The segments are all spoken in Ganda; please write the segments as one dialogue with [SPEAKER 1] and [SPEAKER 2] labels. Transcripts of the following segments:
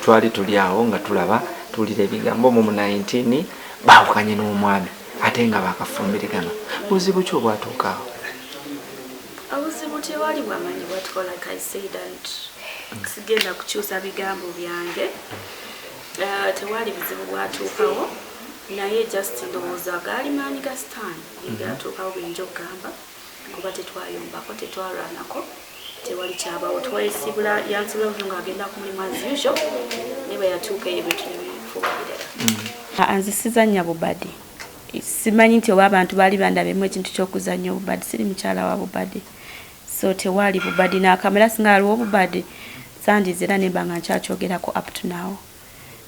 [SPEAKER 1] twali tuli awo nga tulaba tulira ebigambo mu 19 baawukanye n'omwami ate nga bakafumbirigana. Buzibu ki obwatuukaawo?
[SPEAKER 2] Obuzibu tewali bwamanyi bwatuko, like I said, and sigenda kukyusa bigambo byange. Tewali buzibu bwatuukawo, naye just ndowooza gaali maanyi ga sitaani gatuukawo buyinza okugamba kuba tetwayombako tetwalwanako tewali kyabawo twesibula yansibula ng'agenda ku mulimu as usual ne bwe yatuuka ebintu nebifuukirira. Anzisizannya bubadi, simanyi nti oba abantu baali bandabemu ekintu ky'okuzannya obubadi, siri mukyala wa bubadi, so tewali bubadi n'akamera singa aliwo obubadi sandizira ne mbanga nkyakyogerako up to now.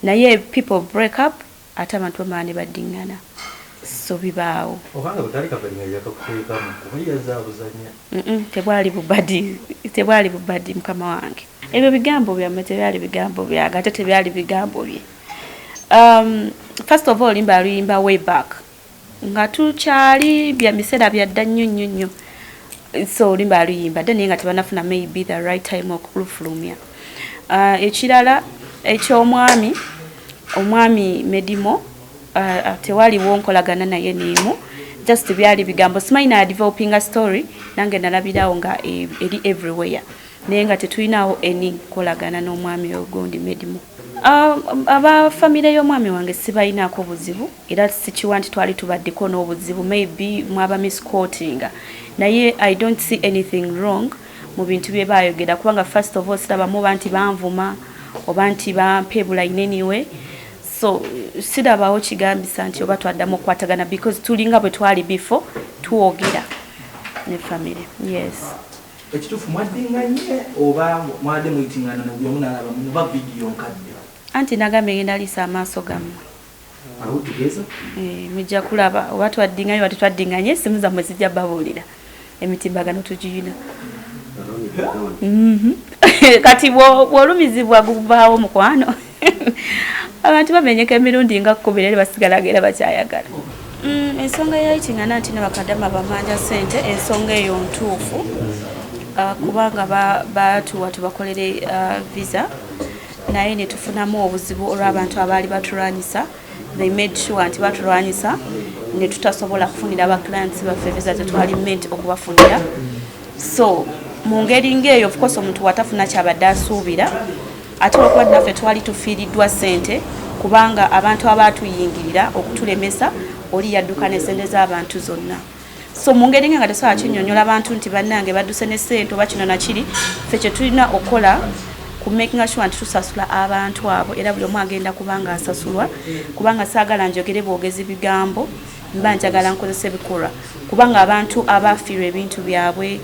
[SPEAKER 2] Naye people break up ate abantu bamala ne baddiŋŋana, so bibaawo. Tebwali bubadi mukama wange, ebyo bigambo byammwe tebyali bigambo byange ate tebyali bigambo bye. First of all limba luyimba way back nga tukyali bya biseera byadda nnyo, so limba luyimba dde naye nga tebanafuna maybe the right time okulufulumya. Ekirala eky'omwami Medimo tewaliwo nkolagana naye neemu, just byali bigambo. Simanyi na developing a story nange nalabirawo nga eri everywhere naye nga tetulinawo eni nkolagana n'omwami ogundi Medimo. Aba family y'omwami wange sibayinaako buzibu era sikiwa nti twali tubaddeko n'obuzibu, maybe mwaba misquotinga, naye I don't see anything wrong mu bintu bye baayogera kubanga first of all sirabamu banti banvuma oba nti bampebula in any way, so sirabawo kigambisa nti oba twaddamu okukwatagana because tulinga bwe twali before tuwogera ne family. Yes.
[SPEAKER 3] Ekituufu mwaddinganye oba mwadde muyitingana n'omunalaba muba video nkadde?
[SPEAKER 2] Anti nagambe ngenda liisa amaaso gammwe.
[SPEAKER 3] Awo tugeza?
[SPEAKER 2] Mujja kulaba oba twaddinganye oba tetwaddinganye essimu zammwe zijja babuulira emitimbagano tugiyina. Kati bw'olumizibwa gubaawo mukwano abantu bamenyeka emirundi nga 10 era basigala era bakyayagala. Ensonga yayitingana nti nabakadama bamanja ssente, ensonga eyo ntuufu kubanga batuwa tubakolere visa naye ne tufunamu obuzibu olw'abantu abaali batulwanyisa. They made sure nti batulwanyisa ne tutasobola kufunira aba clients baffe visa tetwali meant okubafunira, so mu ngeri ng'eyo of course omuntu watafuna kyabadde asuubira ate olwokuba naffe twali tufiiriddwa ssente kubanga abantu abaatuyingirira okutulemesa oli yadduka ne ssente z'abantu zonna. So mu ngeri nga tesobola kinnyonnyola abantu nti bannange badduse ne ssente oba kino nakiri, ffe kye tulina okukola ku making sure nti tusasula abantu abo era buli omu agenda kubanga asasulwa, kubanga saagala njogere bwogezi bigambo, mba njagala nkozesa ebikolwa kubanga abantu abafiirwa ebintu byabwe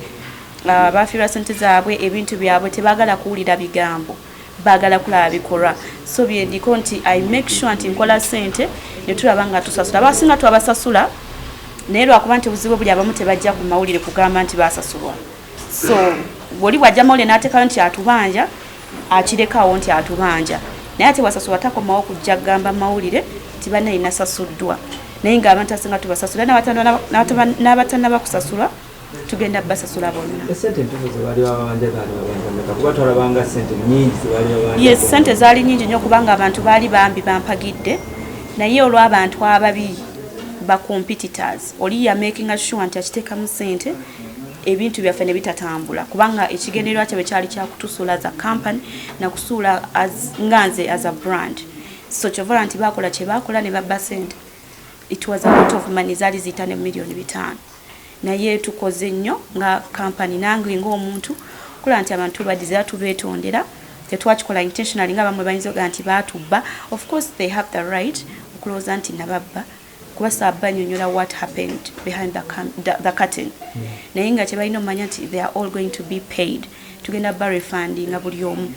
[SPEAKER 2] bafiirwa ssente zaabwe ebintu byabwe tebaagala kuwulira bigambo, baagala kulaba bikolwa. So byendiko nti I make sure nti nkola ssente ne tulaba nga tusasula. Abasinga twabasasula naye lwakuba nti obuzibu buli abamu tebajja ku mawulire kugamba nti basasulwa, so bw'oli bw'ajja mawulire n'ateekayo nti atubanja akirekawo nti atubanja, naye ate wasasula takomawo kujja kugamba mawulire nti bannaye nasasuddwa, naye ng'abantu asinga tubasasula n'abatannaba kusasula tugenda basasula bonna.
[SPEAKER 3] Esente ntufu zibali babanja gaana kuba twalabanga sente nyingi zibali babanja.
[SPEAKER 2] Yes, sente zaali nyingi nnyo kubanga abantu baali bambi bampagidde, naye olw'abantu ababi ba competitors oli ya making sure nti akiteekamu ssente ebintu byaffe ne bitatambula kubanga ekigendererwa kye kyali kyakutusuula as a company na kusuula nganze as a brand, so kyovola nti bakola kye bakola ne babba ssente. It was a lot of money, zaali ziyita ne million 5, naye tukoze nnyo nga company nange ng'omuntu kula nti abantu badizira tubeetondera tetwakikola intentionally nga bamwe bayinza okugaa nti baatubba. Of course they have the right okulowooza nti nababba kuba saabba nnyonnyola what happened behind the curtain, naye nga kye balina omanya nti they are all going to be paid, tugenda ba refunding buli omu.